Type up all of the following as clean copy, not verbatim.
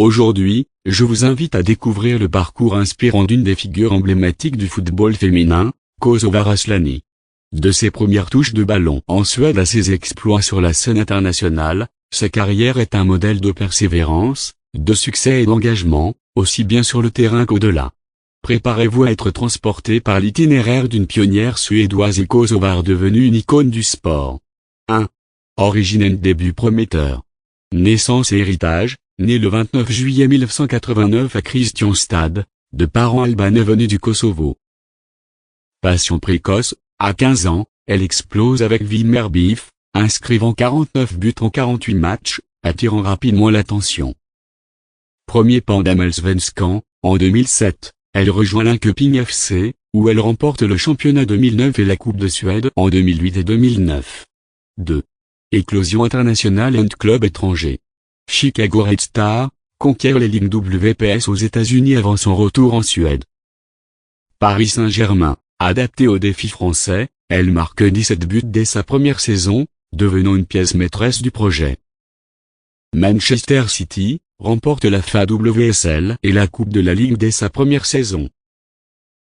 Aujourd'hui, je vous invite à découvrir le parcours inspirant d'une des figures emblématiques du football féminin, Kosovare Asllani. De ses premières touches de ballon en Suède à ses exploits sur la scène internationale, sa carrière est un modèle de persévérance, de succès et d'engagement, aussi bien sur le terrain qu'au-delà. Préparez-vous à être transporté par l'itinéraire d'une pionnière suédoise et kosovare devenue une icône du sport. 1. Origine et début prometteur. Naissance et héritage. Né le 29 juillet 1989 à Kristianstad, de parents albanais venus du Kosovo. Passion précoce, à 15 ans, elle explose avec Vimmerby, inscrivant 49 buts en 48 matchs, attirant rapidement l'attention. Premier pas d'Allsvenskan, en 2007, elle rejoint Linköping FC, où elle remporte le championnat 2009 et la Coupe de Suède en 2008 et 2009. 2. Éclosion internationale et club étranger. Chicago Red Star, conquiert les ligues WPS aux États-Unis avant son retour en Suède. Paris Saint-Germain, adapté aux défis français, elle marque 17 buts dès sa première saison, devenant une pièce maîtresse du projet. Manchester City, remporte la FA WSL et la Coupe de la Ligue dès sa première saison.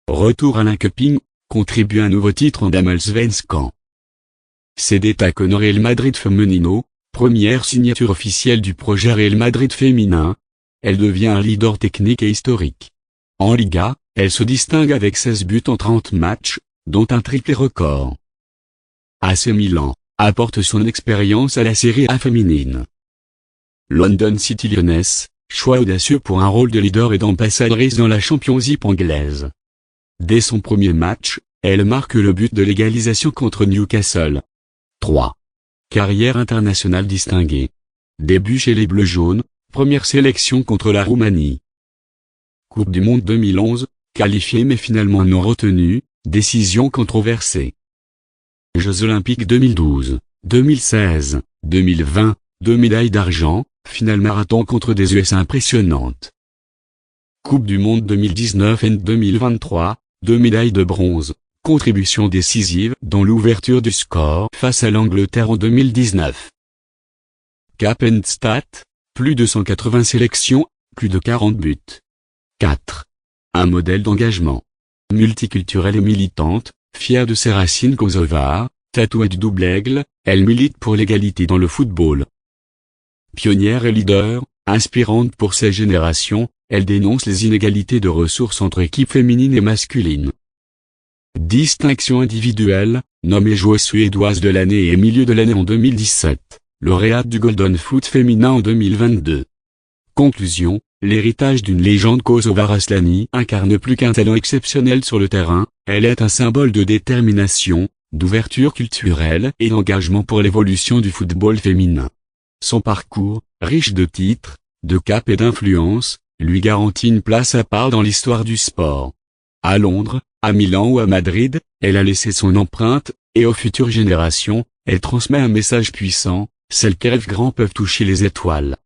Retour à Linköping, contribue un nouveau titre en Damallsvenskan. Cédé à Real Madrid Femenino, première signature officielle du projet Real Madrid féminin, elle devient un leader technique et historique. En Liga, elle se distingue avec 16 buts en 30 matchs, dont un triplé record. AC Milan, apporte son expérience à la Serie A féminine. London City Lioness, choix audacieux pour un rôle de leader et d'ambassadrice dans la Championship anglaise. Dès son premier match, elle marque le but de l'égalisation contre Newcastle. 3. Carrière internationale distinguée. Début chez les Bleus-Jaunes, première sélection contre la Roumanie. Coupe du Monde 2011, qualifiée mais finalement non retenue, décision controversée. Jeux Olympiques 2012, 2016, 2020, 2 médailles d'argent, finale marathon contre des US impressionnantes. Coupe du Monde 2019 et 2023, 2 médailles de bronze. Contribution décisive dans l'ouverture du score face à l'Angleterre en 2019. Cap and Stat, plus de 180 sélections, plus de 40 buts. 4. Un modèle d'engagement. Multiculturelle et militante, fière de ses racines kosovares, tatouée du double aigle, elle milite pour l'égalité dans le football. Pionnière et leader, inspirante pour ses générations, elle dénonce les inégalités de ressources entre équipes féminines et masculines. Distinction individuelle, nommée joueuse suédoise de l'année et milieu de l'année en 2017, lauréate du Golden Foot féminin en 2022. Conclusion, l'héritage d'une légende Kosovare Asllani incarne plus qu'un talent exceptionnel sur le terrain, elle est un symbole de détermination, d'ouverture culturelle et d'engagement pour l'évolution du football féminin. Son parcours, riche de titres, de cap et d'influence, lui garantit une place à part dans l'histoire du sport. À Londres, à Milan ou à Madrid, elle a laissé son empreinte, et aux futures générations, elle transmet un message puissant, celles qui rêvent grand peuvent toucher les étoiles.